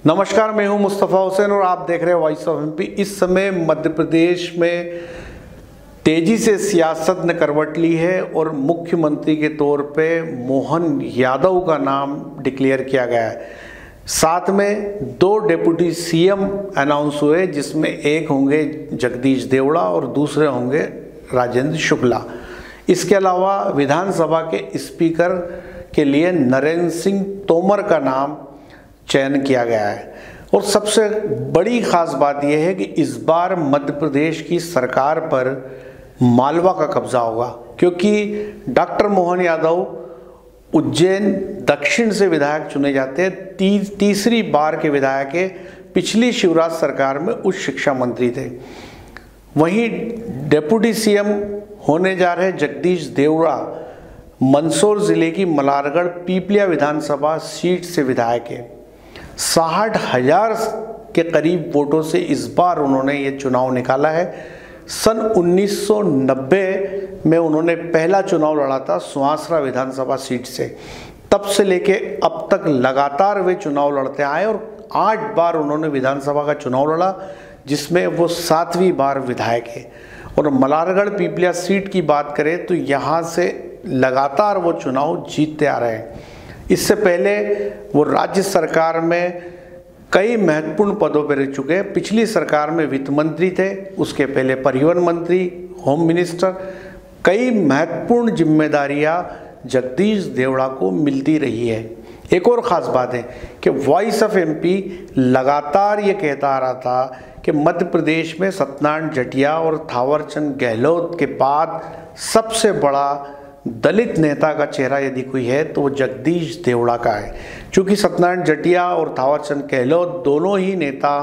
नमस्कार, मैं हूं मुस्तफ़ा हुसैन और आप देख रहे हैं वॉइस ऑफ एमपी। इस समय मध्य प्रदेश में तेजी से सियासत ने करवट ली है और मुख्यमंत्री के तौर पे मोहन यादव का नाम डिक्लेयर किया गया है। साथ में 2 डिप्टी सीएम अनाउंस हुए, जिसमें एक होंगे जगदीश देवड़ा और दूसरे होंगे राजेंद्र शुक्ला। इसके अलावा विधानसभा के स्पीकर के लिए नरेंद्र सिंह तोमर का नाम चयन किया गया है। और सबसे बड़ी खास बात यह है कि इस बार मध्य प्रदेश की सरकार पर मालवा का कब्जा होगा, क्योंकि डॉक्टर मोहन यादव उज्जैन दक्षिण से विधायक चुने जाते हैं। तीसरी बार के विधायक है। पिछली शिवराज सरकार में उच्च शिक्षा मंत्री थे। वहीं डेप्यूटी सीएम होने जा रहे जगदीश देवड़ा मंदसौर जिले की मलारगढ़ पीपलिया विधानसभा सीट से विधायक है। 60,000 के करीब वोटों से इस बार उन्होंने ये चुनाव निकाला है। सन 1990 में उन्होंने पहला चुनाव लड़ा था सुहासरा विधानसभा सीट से। तब से लेके अब तक लगातार वे चुनाव लड़ते आए और 8 बार उन्होंने विधानसभा का चुनाव लड़ा, जिसमें वो 7वीं बार विधायक है। और मलारगढ़ पीपलिया सीट की बात करें तो यहाँ से लगातार वो चुनाव जीतते आ रहे हैं। इससे पहले वो राज्य सरकार में कई महत्वपूर्ण पदों पर रह चुके हैं। पिछली सरकार में वित्त मंत्री थे, उसके पहले परिवहन मंत्री, होम मिनिस्टर। कई महत्वपूर्ण जिम्मेदारियां जगदीश देवड़ा को मिलती रही है। एक और ख़ास बात है कि वॉइस ऑफ एमपी लगातार ये कहता आ रहा था कि मध्य प्रदेश में सत्यनारायण जटिया और थावरचंद गहलोत के बाद सबसे बड़ा दलित नेता का चेहरा यदि कोई है तो वो जगदीश देवड़ा का है। क्योंकि सत्यनारायण जटिया और थावरचंद गहलोत दोनों ही नेता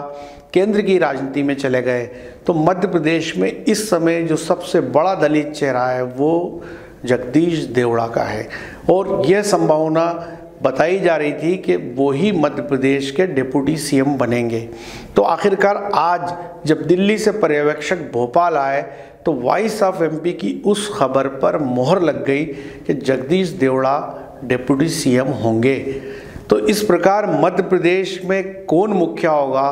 केंद्र की राजनीति में चले गए, तो मध्य प्रदेश में इस समय जो सबसे बड़ा दलित चेहरा है वो जगदीश देवड़ा का है। और यह संभावना बताई जा रही थी कि वो ही मध्य प्रदेश के डिप्टी सीएम बनेंगे। तो आखिरकार आज जब दिल्ली से पर्यवेक्षक भोपाल आए तो वॉइस ऑफ एमपी की उस खबर पर मोहर लग गई कि जगदीश देवड़ा डिप्टी सीएम होंगे। तो इस प्रकार मध्य प्रदेश में कौन मुखिया होगा,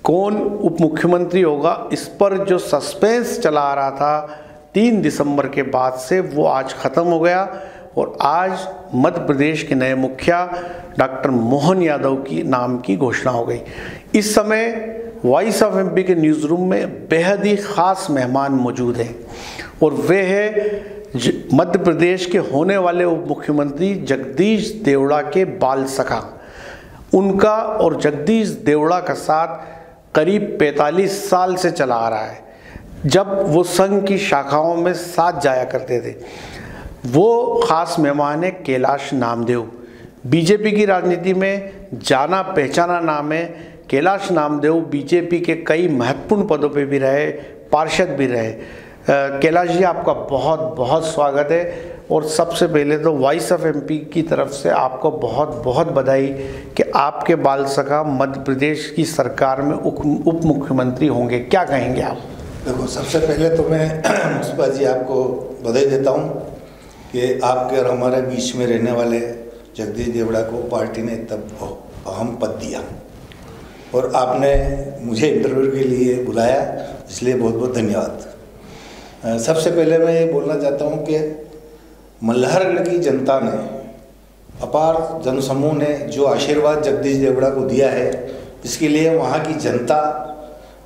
कौन उप मुख्यमंत्री होगा, इस पर जो सस्पेंस चला आ रहा था 3 दिसंबर के बाद से, वो आज ख़त्म हो गया। और आज मध्य प्रदेश के नए मुखिया डॉक्टर मोहन यादव की नाम की घोषणा हो गई। इस समय वॉइस ऑफ एमपी के न्यूज़ रूम में बेहद ही ख़ास मेहमान मौजूद हैं और वे है मध्य प्रदेश के होने वाले उप मुख्यमंत्री जगदीश देवड़ा के बाल सखा। उनका और जगदीश देवड़ा का साथ करीब 45 साल से चला आ रहा है, जब वो संघ की शाखाओं में साथ जाया करते थे। वो ख़ास मेहमान है कैलाश नामदेव। बीजेपी की राजनीति में जाना पहचाना नाम है। कैलाश नामदेव बीजेपी के कई महत्वपूर्ण पदों पे भी रहे, पार्षद भी रहे। कैलाश जी, आपका बहुत बहुत स्वागत है। और सबसे पहले तो वॉइस ऑफ एमपी की तरफ से आपको बहुत बहुत बधाई कि आपके बाल सखा मध्य प्रदेश की सरकार में उप मुख्यमंत्री होंगे। क्या कहेंगे आप? देखो, सबसे पहले तो मैं मुस्तफा जी आपको बधाई देता हूँ कि आपके और हमारे बीच में रहने वाले जगदीश देवड़ा को पार्टी ने तब अहम पद दिया और आपने मुझे इंटरव्यू के लिए बुलाया, इसलिए बहुत बहुत धन्यवाद। सबसे पहले मैं ये बोलना चाहता हूँ कि मल्हारगढ़ की जनता ने, अपार जनसमूह ने जो आशीर्वाद जगदीश देवड़ा को दिया है, इसके लिए वहाँ की जनता,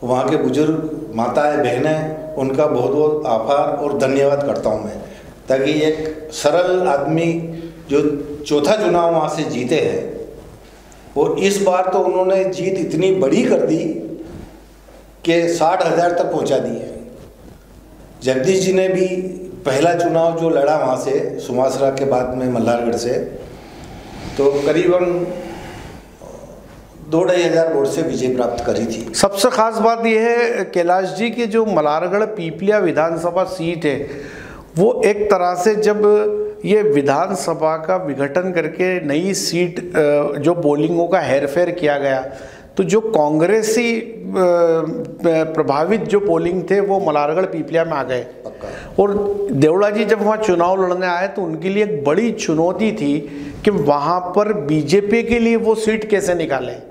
वहाँ के बुजुर्ग माताएं बहनें, उनका बहुत बहुत आभार और धन्यवाद करता हूँ मैं। ताकि एक सरल आदमी जो चौथा चुनाव वहाँ से जीते हैं, और इस बार तो उन्होंने जीत इतनी बड़ी कर दी कि 60,000 तक पहुँचा दी है। जगदीश जी ने भी पहला चुनाव जो लड़ा वहाँ से सुमासरा के बाद में मल्हारगढ़ से, तो करीबन 2-2,500 वोट से विजय प्राप्त करी थी। सबसे खास बात यह है कैलाश जी की जो मल्हारगढ़ पीपलिया विधानसभा सीट है, वो एक तरह से जब ये विधानसभा का विघटन करके नई सीट जो पोलिंगों का हेरफेर किया गया, तो जो कांग्रेसी प्रभावित जो पोलिंग थे वो मल्हारगढ़ पीपलिया में आ गए। और देवड़ा जी जब वहाँ चुनाव लड़ने आए तो उनके लिए एक बड़ी चुनौती थी कि वहाँ पर बीजेपी के लिए वो सीट कैसे निकालें।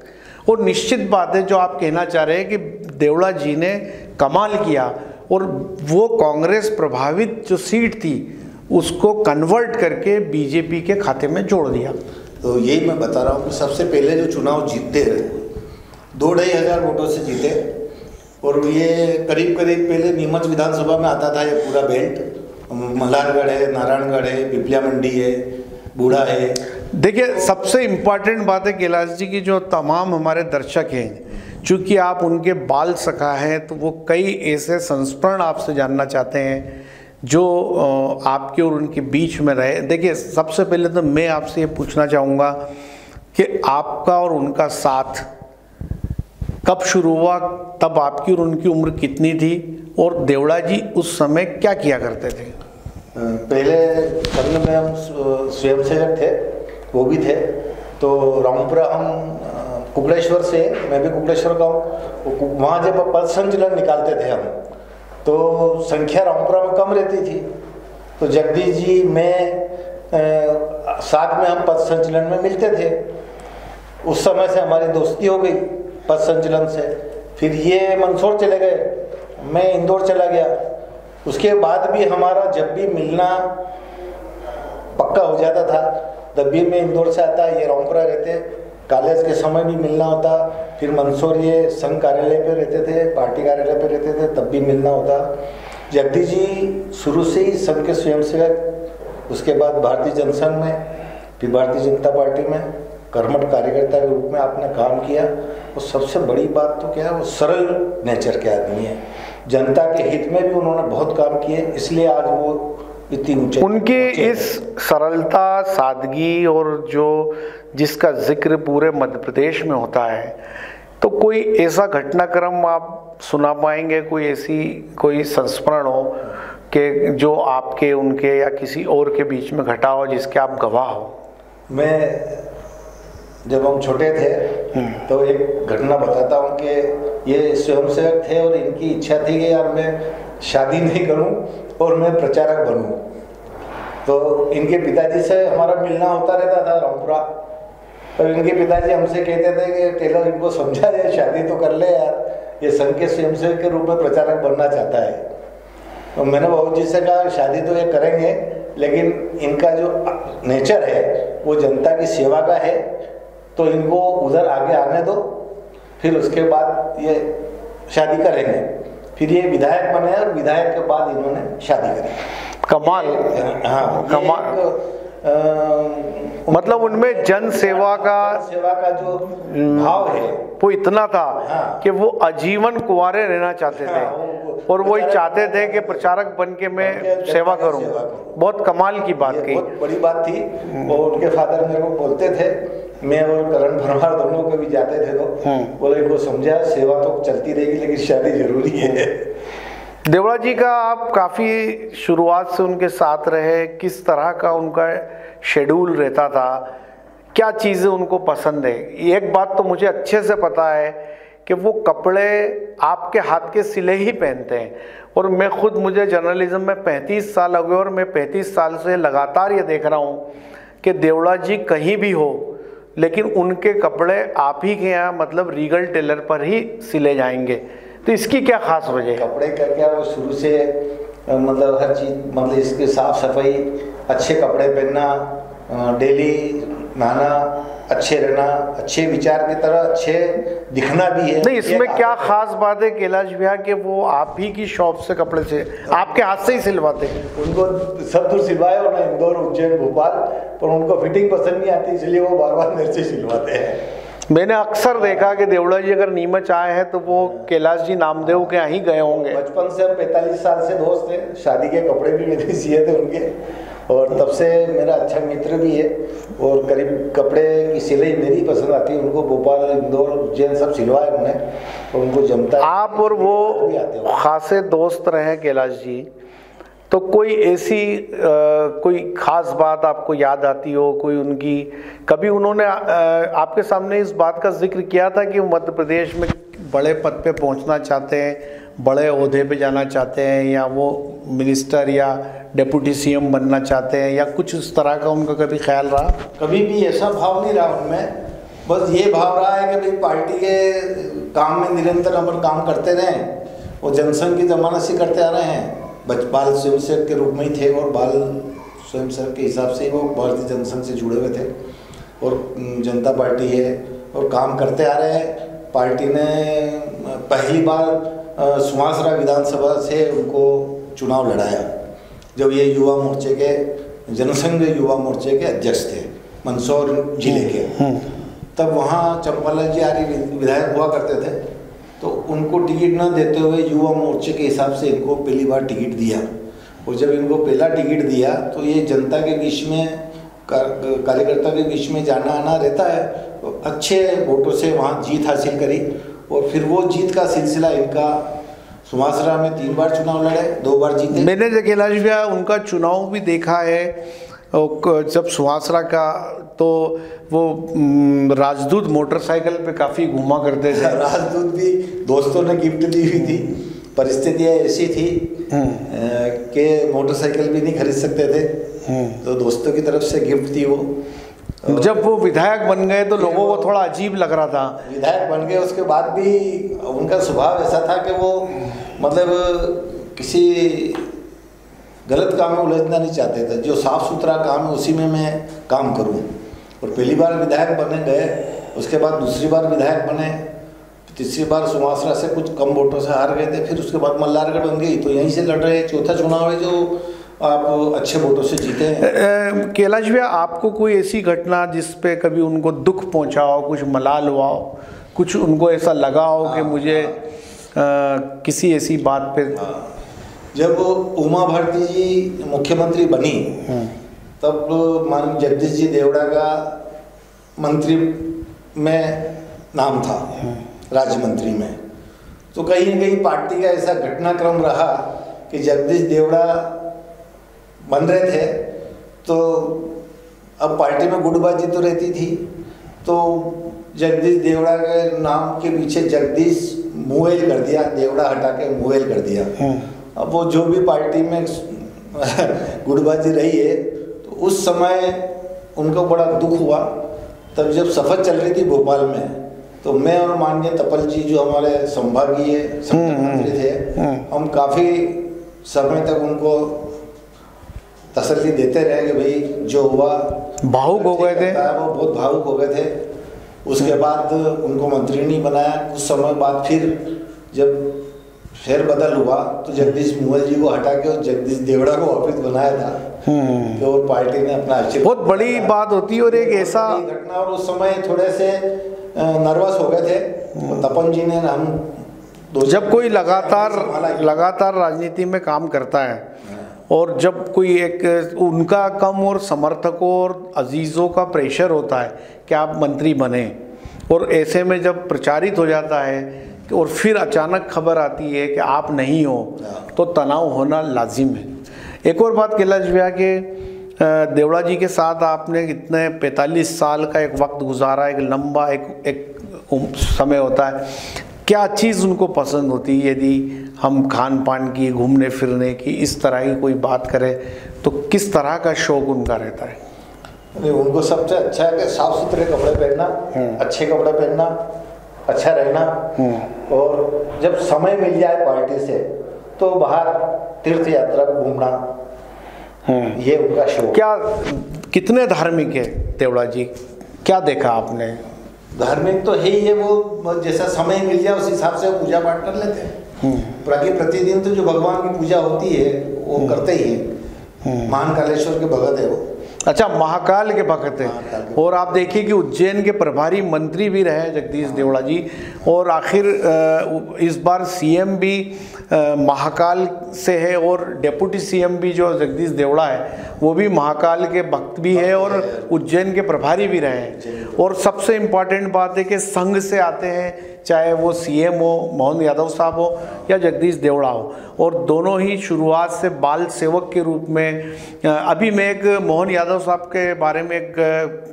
और निश्चित बात है जो आप कहना चाह रहे हैं कि देवड़ा जी ने कमाल किया और वो कांग्रेस प्रभावित जो सीट थी उसको कन्वर्ट करके बीजेपी के खाते में जोड़ दिया। तो यही मैं बता रहा हूँ कि सबसे पहले जो चुनाव जीतते हैं 2-2.5 वोटों से जीते और ये करीब पहले नीमच विधानसभा में आता था ये पूरा बेल्ट, मल्हारगढ़ है, नारायणगढ़ है, पिपलिया मंडी है, बूढ़ा है। देखिए सबसे इम्पॉर्टेंट बात है कैलाश जी की, जो तमाम हमारे दर्शक हैं, चूँकि आप उनके बाल सखा हैं तो वो कई ऐसे संस्मरण आपसे जानना चाहते हैं जो आपके और उनके बीच में रहे। देखिए सबसे पहले तो मैं आपसे ये पूछना चाहूँगा कि आपका और उनका साथ कब शुरू हुआ, तब आपकी और उनकी उम्र कितनी थी और देवड़ा जी उस समय क्या किया करते थे? पहले संघ में हम स्वयंसेवक थे, वो भी थे। तो रामपुरा हम कुकड़ेश्वर से, मैं भी कुकड़ेश्वर का हूँ, वहाँ जब पद संचलन निकालते थे हम तो संख्या रामपुरा में कम रहती थी। तो जगदीश जी मैं साथ में हम पद संचलन में मिलते थे। उस समय से हमारी दोस्ती हो गई पद संचलन से। फिर ये मंदसौर चले गए, मैं इंदौर चला गया। उसके बाद भी हमारा जब भी मिलना पक्का हो जाता था, तब भी मैं इंदौर से आता, ये रामपुरा रहते, कॉलेज के समय भी मिलना होता। फिर मंदसौर ये संघ कार्यालय पे रहते थे, पार्टी कार्यालय पे रहते थे, तब भी मिलना होता। जगदीश जी शुरू से ही संघ के स्वयंसेवक, उसके बाद भारतीय जनसंघ में, फिर भारतीय जनता पार्टी में कर्मठ कार्यकर्ता के रूप में आपने काम किया। और सबसे बड़ी बात तो क्या है, वो सरल नेचर के आदमी है, जनता के हित में भी उन्होंने बहुत काम किए, इसलिए आज वो इतनी ऊंचाई। उनकी इस सरलता, सादगी और जो जिसका जिक्र पूरे मध्य प्रदेश में होता है, तो कोई ऐसा घटनाक्रम आप सुना पाएंगे, कोई ऐसी कोई संस्मरण हो कि जो आपके, उनके या किसी और के बीच में घटा हो जिसके आप गवाह हो? मैं जब हम छोटे थे तो एक घटना बताता हूँ कि ये स्वयंसेवक थे और इनकी इच्छा थी कि यार मैं शादी नहीं करूँ और मैं प्रचारक बनूँ। तो इनके पिताजी से हमारा मिलना होता रहता था रामपुरा। तो इनके पिताजी हमसे कहते थे कि टेलर इनको समझा दे, शादी तो कर ले यार, ये संघ के स्वयंसेवक के रूप में प्रचारक बनना चाहता है। तो मैंने बाबू जी से कहा शादी तो ये करेंगे, लेकिन इनका जो नेचर है वो जनता की सेवा का है, तो इनको उधर आगे आने दो, फिर उसके बाद ये शादी करेंगे। फिर ये विधायक बने और विधायक के बाद इन्होंने शादी करी। कमाल। हाँ, कमाल। मतलब उनमें जन सेवा का जो भाव है वो इतना था। हाँ, कि वो आजीवन कुंवारे रहना चाहते थे। हाँ, और वही चाहते थे कि प्रचारक बन के मैं सेवा करूं। बहुत कमाल की बात कही, बहुत बड़ी बात थी। और उनके फादर मेरे को बोलते थे, मैं और करण भरवार दोनों को भी जाते थे, तो बोले इनको समझा सेवा तो चलती रहेगी लेकिन शादी जरूरी है। देवड़ा जी का आप काफ़ी शुरुआत से उनके साथ रहे, किस तरह का उनका शेड्यूल रहता था, क्या चीज़ें उनको पसंद है? एक बात तो मुझे अच्छे से पता है कि वो कपड़े आपके हाथ के सिले ही पहनते हैं। और मैं खुद, मुझे जर्नलिज्म में 35 साल हो गए और मैं 35 साल से लगातार ये देख रहा हूँ कि देवड़ा जी कहीं भी हो लेकिन उनके कपड़े आप ही के यहाँ, मतलब रीगल टेलर पर ही सिले जाएंगे। तो इसकी क्या खास वजह है? कपड़े का क्या, वो शुरू से मतलब हर चीज़, मतलब इसके साफ सफाई, अच्छे कपड़े पहनना, डेली नहाना, अच्छे रहना, अच्छे विचार की तरह अच्छे दिखना भी है। नहीं, इसमें क्या खास बात है कैलाश भैया कि वो आप ही की शॉप से कपड़े से, आपके हाथ से ही सिलवाते हैं? उनको सब दूर सिलवाए और ना इंदौर, उज्जैन, भोपाल, पर उनको फिटिंग पसंद नहीं आती, इसलिए वो बार बार मेरे से सिलवाते हैं। मैंने अक्सर देखा कि देवड़ा जी अगर नीमच आए हैं तो वो कैलाश जी नामदेव के यहाँ ही गए होंगे। बचपन से हम 45 साल से दोस्त थे, शादी के कपड़े भी मैंने सिए थे उनके, और तब से मेरा अच्छा मित्र भी है। और करीब कपड़े की सिलाई मेरी पसंद आती है, उनको भोपाल, इंदौर, उज्जैन सब सिलवाए हमने, और उनको जमता। आप और वो खासे दोस्त रहे कैलाश जी, तो कोई ऐसी कोई खास बात आपको याद आती हो, कोई उनकी, कभी उन्होंने आपके सामने इस बात का जिक्र किया था कि मध्य प्रदेश में बड़े पद पे पहुंचना चाहते हैं, बड़े ओहदे पे जाना चाहते हैं, या वो मिनिस्टर या डिप्टी सीएम बनना चाहते हैं, या कुछ इस तरह का उनका कभी ख्याल रहा? कभी भी ऐसा भाव नहीं रहा उनमें। बस ये भाव रहा है कि भाई पार्टी के काम में निरंतर अपन काम करते रहें। वो जनसंघ की जमाना से करते आ रहे हैं, बाल स्वयंसेवक के रूप में ही थे और बाल स्वयंसेवक के हिसाब से ही वो भारतीय जनसंघ से जुड़े हुए थे और जनता पार्टी है और काम करते आ रहे हैं। पार्टी ने पहली बार सुमासरा विधानसभा से उनको चुनाव लड़ाया जब ये युवा मोर्चे के जनसंघ युवा मोर्चे के अध्यक्ष थे मंदसौर जिले के। तब वहाँ चंपालाल जी आर्य विधायक हुआ करते थे, तो उनको टिकट न देते हुए युवा मोर्चे के हिसाब से इनको पहली बार टिकट दिया। और जब इनको पहला टिकट दिया तो ये जनता के बीच में कार्यकर्ता के बीच में जाना आना रहता है, तो अच्छे वोटों से वहाँ जीत हासिल करी। और फिर वो जीत का सिलसिला इनका सुमासरा में 3 बार चुनाव लड़े, 2 बार जीते। मैंने कैलाश भैया उनका चुनाव भी देखा है, जब सुहासरा का तो वो राजदूत मोटरसाइकिल पे काफ़ी घूमा करते थे। राजदूत भी दोस्तों ने गिफ्ट दी हुई थी, परिस्थितियाँ ऐसी थी कि मोटरसाइकिल भी नहीं खरीद सकते थे, तो दोस्तों की तरफ से गिफ्ट थी वो। जब वो विधायक बन गए तो लोगों को थोड़ा अजीब लग रहा था। विधायक बन गए उसके बाद भी उनका स्वभाव ऐसा था कि वो मतलब किसी गलत काम में उलझना नहीं चाहते थे। जो साफ़ सुथरा काम है उसी में मैं काम करूं। और पहली बार विधायक बने गए, उसके बाद दूसरी बार विधायक बने, तीसरी बार सुमासरा से कुछ कम वोटों से हार गए थे, फिर उसके बाद मल्हारगढ़ बन गई, तो यहीं से लड़ रहे। चौथा चुनाव है जो आप अच्छे वोटों से जीते हैं। कैलाश भैया, आपको कोई ऐसी घटना जिस पे कभी उनको दुख पहुंचा हो, कुछ मलाल हुआ हो, कुछ उनको ऐसा लगा हो कि मुझे किसी ऐसी बात पे? जब उमा भारती जी मुख्यमंत्री बनी तब माननीय जगदीश जी देवड़ा का मंत्री में नाम था, राज्य मंत्री में। तो कहीं न कहीं पार्टी का ऐसा घटनाक्रम रहा कि जगदीश देवड़ा बन रहे थे, तो अब पार्टी में गुटबाजी तो रहती थी, तो जगदीश देवड़ा के नाम के पीछे जगदीश मुएल कर दिया, देवड़ा हटा के मुएल कर दिया। अब वो जो भी पार्टी में गुटबाजी रही है, तो उस समय उनको बड़ा दुख हुआ। तब जब सफर चल रही थी भोपाल में, तो मैं और माननीय तपल जी जो हमारे संभागीय संगठन मंत्री थे, हम काफ़ी समय तक उनको तसल्ली देते रहे कि भाई जो हुआ, भावुक हो गए थे वो बहुत भावुक हो गए थे। उसके बाद उनको मंत्री नहीं बनाया। कुछ समय बाद फिर जब फेरबदल हुआ तो जगदीश मुगल जी को हटा के और जगदीश देवड़ा को वापिस बनाया था। तो और पार्टी ने अपना बहुत बड़ी बात होती है। और एक ऐसा घटना, और उस समय थोड़े से नर्वस हो गए थे। तो तपन जी ने हम जब कोई लगातार राजनीति में काम करता है और जब कोई एक उनका कम और समर्थकों और अजीज़ों का प्रेशर होता है कि आप मंत्री बने, और ऐसे में जब प्रचारित हो जाता है और फिर अचानक खबर आती है कि आप नहीं हो, तो तनाव होना लाजिम है। एक और बात कैलाश भैया के देवड़ा जी के साथ आपने इतने 45 साल का एक वक्त गुजारा, एक लंबा एक समय होता है। क्या चीज़ उनको पसंद होती है? यदि हम खान पान की, घूमने फिरने की, इस तरह की कोई बात करें तो किस तरह का शौक उनका रहता है? नहीं, उनको सबसे अच्छा है कि साफ सुथरे कपड़े पहनना, अच्छे कपड़े पहनना, अच्छा रहना, और जब समय मिल जाए पार्टी से तो बाहर तीर्थ यात्रा को घूमना, ये उनका शौक। क्या कितने धार्मिक है देवड़ा जी? क्या देखा आपने? धार्मिक तो है ही है, वो जैसा समय मिल जाए उस हिसाब से पूजा पाठ कर लेते हैं। बाकी प्रतिदिन तो जो भगवान की पूजा होती है वो करते ही है। महाकालेश्वर के भगत है वो। अच्छा, महाकाल के भक्त हैं। और आप देखिए कि उज्जैन के प्रभारी मंत्री भी रहे जगदीश देवड़ा जी, और आखिर इस बार सीएम भी महाकाल से है, और डेप्यूटी सीएम भी जो जगदीश देवड़ा है वो भी महाकाल के भक्त भी है और उज्जैन के प्रभारी भी रहे हैं। और सबसे इम्पॉर्टेंट बात है कि संघ से आते हैं, चाहे वो सीएम हो मोहन यादव साहब हो या जगदीश देवड़ा हो, और दोनों ही शुरुआत से बाल सेवक के रूप में। अभी मैं एक मोहन यादव साहब के बारे में एक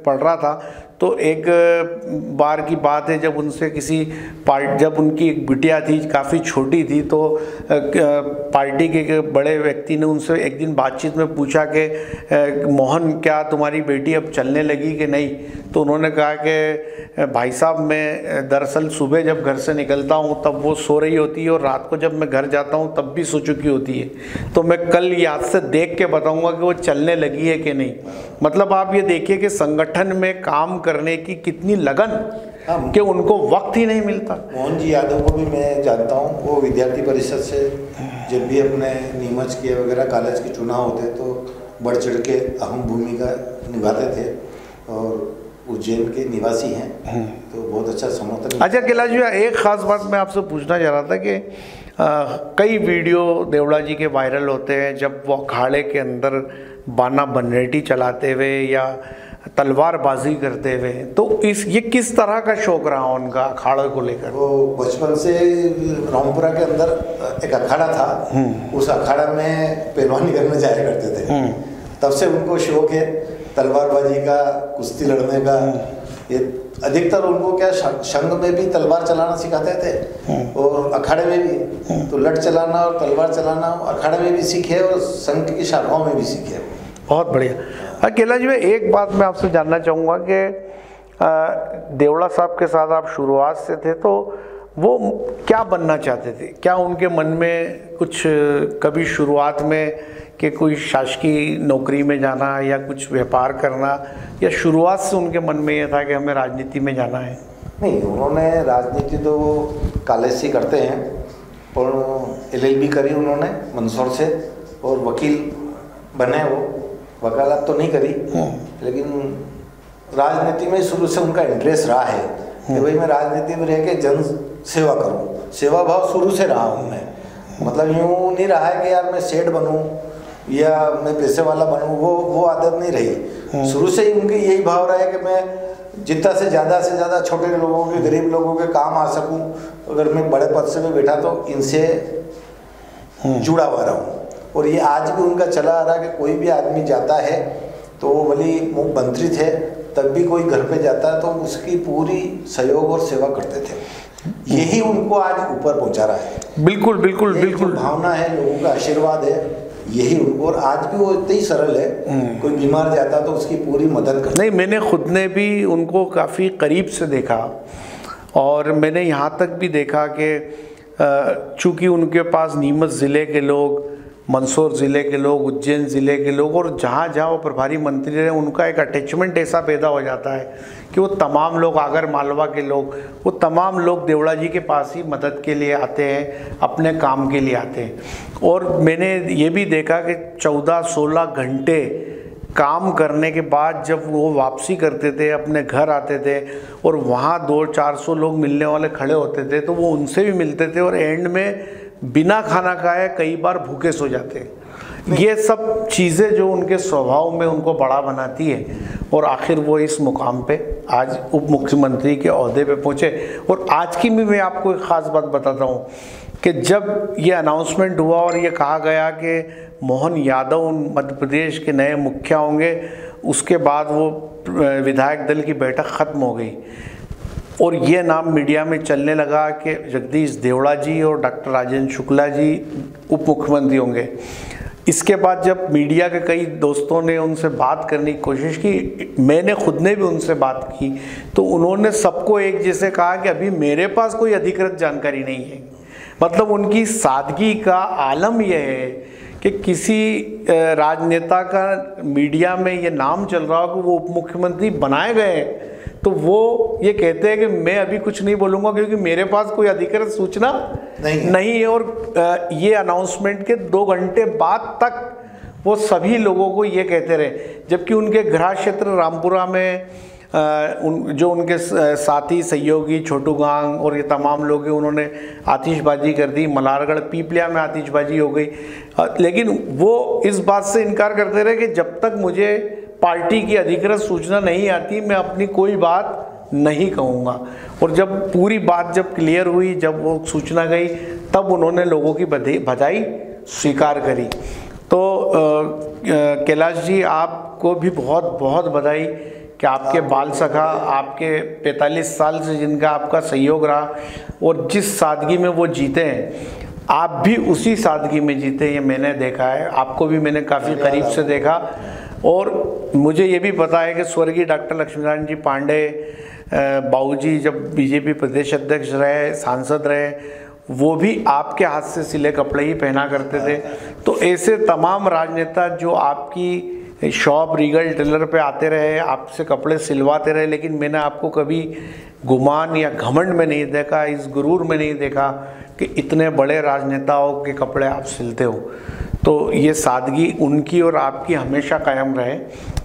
पढ़ रहा था, तो एक बार की बात है जब उनसे किसी जब उनकी एक बिटिया थी, काफ़ी छोटी थी, तो पार्टी के बड़े व्यक्ति ने उनसे एक दिन बातचीत में पूछा कि मोहन, क्या तुम्हारी बेटी अब चलने लगी कि नहीं? तो उन्होंने कहा कि भाई साहब, मैं दरअसल सुबह जब घर से निकलता हूँ तब वो सो रही होती है, और रात को जब मैं घर जाता हूँ तब भी सो चुकी होती है, तो मैं कल याद से देख के बताऊँगा कि वो चलने लगी है कि नहीं। मतलब आप ये देखिए कि संगठन में काम करने की कितनी लगन कि उनको वक्त ही नहीं मिलता। मोहन जी यादव को भी मैं जानता हूँ, वो विद्यार्थी परिषद से जब भी अपने नीमच के वगैरह कॉलेज के चुनाव होते तो बढ़ चढ़ के अहम भूमिका निभाते थे, और उज्जैन के निवासी हैं, तो बहुत अच्छा समर्थन। अच्छा कैलाश जी, एक ख़ास बात मैं आपसे पूछना चाह रहा था कि कई वीडियो देवड़ा जी के वायरल होते हैं जब वो अखाड़े के अंदर बाना बनरेटी चलाते हुए या तलवारबाजी करते हुए, तो ये किस तरह का शौक रहा उनका अखाड़े को लेकर? वो बचपन से रामपुरा के अंदर एक अखाड़ा था, उस अखाड़ा में पहलवानी करने जाया करते थे, तब से उनको शौक है तलवारबाजी का, कुश्ती लड़ने का। ये अधिकतर उनको क्या संघ में भी तलवार चलाना सिखाते थे और अखाड़े में भी, तो लठ चलाना और तलवार चलाना अखाड़े में भी सीखे और संघ की शाखाओं में भी सीखे। बहुत बढ़िया। कैलाश जी, एक बात मैं आपसे जानना चाहूँगा कि देवड़ा साहब के साथ आप शुरुआत से थे, तो वो क्या बनना चाहते थे? क्या उनके मन में कुछ कभी शुरुआत में कि कोई शासकीय नौकरी में जाना या कुछ व्यापार करना, या शुरुआत से उनके मन में ये था कि हमें राजनीति में जाना है? नहीं, उन्होंने राजनीति तो कॉलेज से करते हैं, और LLB करी उन्होंने मंदसौर से, और वकील बने, वो वकालत तो नहीं करी, लेकिन राजनीति में शुरू से उनका इंटरेस्ट रहा है कि भाई मैं राजनीति में रह के जन सेवा करूं। सेवा भाव शुरू से रहा उनमें, मतलब यूँ नहीं रहा है कि यार मैं सेठ बनूं या मैं पैसे वाला बनूं, वो आदत नहीं रही। शुरू से ही उनकी यही भाव रहा है कि मैं जितना से ज़्यादा छोटे लोगों के, गरीब लोगों के काम आ सकूं। अगर मैं बड़े पद से भी बैठा तो इनसे जुड़ा हुआ रहूं। और ये आज भी उनका चला आ रहा कि कोई भी आदमी जाता है, तो वो भले मुख्यमंत्री थे तब भी कोई घर पे जाता है तो उसकी पूरी सहयोग और सेवा करते थे। यही उनको आज ऊपर पहुंचा रहा है। बिल्कुल बिल्कुल बिल्कुल, भावना है, लोगों का आशीर्वाद है, यही उनको। और आज भी वो इतनी सरल है, कोई बीमार जाता तो उसकी पूरी मदद करते। नहीं, मैंने खुद ने भी उनको काफ़ी करीब से देखा, और मैंने यहाँ तक भी देखा कि चूँकि उनके पास नीमच ज़िले के लोग, मंदसौर ज़िले के लोग, उज्जैन ज़िले के लोग, और जहाँ जहाँ वो प्रभारी मंत्री रहे, उनका एक अटैचमेंट ऐसा पैदा हो जाता है कि वो तमाम लोग, आगर मालवा के लोग, वो तमाम लोग देवड़ा जी के पास ही मदद के लिए आते हैं, अपने काम के लिए आते हैं। और मैंने ये भी देखा कि 14-16 घंटे काम करने के बाद जब वो वापसी करते थे, अपने घर आते थे, और वहाँ 200-400 लोग मिलने वाले खड़े होते थे, तो वो उनसे भी मिलते थे, और एंड में बिना खाना खाए कई बार भूखे सो जाते। ये सब चीज़ें जो उनके स्वभाव में उनको बड़ा बनाती है, और आखिर वो इस मुकाम पे आज उप मुख्यमंत्री के ओहदे पे पहुँचे। और आज की भी मैं आपको एक ख़ास बात बताता हूँ कि जब ये अनाउंसमेंट हुआ और ये कहा गया कि मोहन यादव मध्य प्रदेश के नए मुखिया होंगे, उसके बाद वो विधायक दल की बैठक ख़त्म हो गई, और ये नाम मीडिया में चलने लगा कि जगदीश देवड़ा जी और डॉक्टर राजेंद्र शुक्ला जी उप मुख्यमंत्री होंगे। इसके बाद जब मीडिया के कई दोस्तों ने उनसे बात करने की कोशिश की, मैंने खुद ने भी उनसे बात की, तो उन्होंने सबको एक जैसे कहा कि अभी मेरे पास कोई अधिकृत जानकारी नहीं है। मतलब उनकी सादगी का आलम यह है कि किसी राजनेता का मीडिया में ये नाम चल रहा हो कि वो उप मुख्यमंत्री बनाए गए, तो वो ये कहते हैं कि मैं अभी कुछ नहीं बोलूँगा क्योंकि मेरे पास कोई अधिकृत सूचना नहीं है। और ये अनाउंसमेंट के 2 घंटे बाद तक वो सभी लोगों को ये कहते रहे, जबकि उनके गृह क्षेत्र रामपुरा में जो उनके साथी सहयोगी छोटू गांग और ये तमाम लोग हैं, उन्होंने आतिशबाजी कर दी। मलारगढ़ पीपलिया में आतिशबाजी हो गई, लेकिन वो इस बात से इनकार करते रहे कि जब तक मुझे पार्टी की अधिकृत सूचना नहीं आती मैं अपनी कोई बात नहीं कहूँगा। और जब पूरी बात जब क्लियर हुई, जब वो सूचना गई, तब उन्होंने लोगों की बधाई स्वीकार करी। तो कैलाश जी, आपको भी बहुत बहुत बधाई कि आपके बाल सखा, आपके 45 साल से जिनका आपका सहयोग रहा और जिस सादगी में वो जीते हैं, आप भी उसी सादगी में जीते, ये मैंने देखा है। आपको भी मैंने काफ़ी करीब से देखा और मुझे ये भी पता है कि स्वर्गीय डॉक्टर लक्ष्मीनारायण जी पांडे बाबूजी जब बीजेपी प्रदेश अध्यक्ष रहे, सांसद रहे, वो भी आपके हाथ से सिले कपड़े ही पहना करते थे। तो ऐसे तमाम राजनेता जो आपकी शॉप रीगल टेलर पे आते रहे, आपसे कपड़े सिलवाते रहे, लेकिन मैंने आपको कभी गुमान या घमंड में नहीं देखा, इस गुरूर में नहीं देखा कि इतने बड़े राजनेताओं के कपड़े आप सिलते हो। तो ये सादगी उनकी और आपकी हमेशा कायम रहे।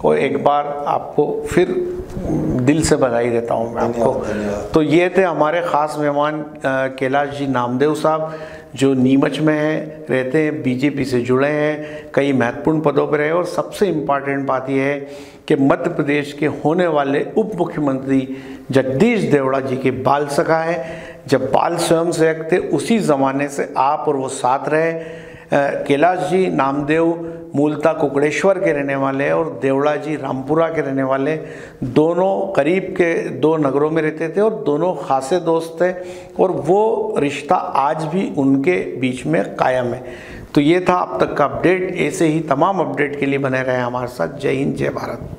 और एक बार आपको फिर दिल से बधाई देता हूँ मैं आपको। तो ये थे हमारे ख़ास मेहमान कैलाश जी नामदेव साहब, जो नीमच में हैं, रहते हैं, बीजेपी से जुड़े हैं, कई महत्वपूर्ण पदों पर रहे। और सबसे इम्पॉर्टेंट बात यह है कि मध्य प्रदेश के होने वाले उप मुख्यमंत्री जगदीश देवड़ा जी के बाल सखा हैं। जब बाल स्वयंसेवक थे उसी ज़माने से आप और वो साथ रहे। कैलाश जी नामदेव मूलतः कुकड़ेश्वर के रहने वाले हैं और देवड़ा जी रामपुरा के रहने वाले, दोनों करीब के दो नगरों में रहते थे और दोनों खासे दोस्त थे और वो रिश्ता आज भी उनके बीच में कायम है। तो ये था अब तक का अपडेट। ऐसे ही तमाम अपडेट के लिए बने रहे हमारे साथ। जय हिंद, जय भारत।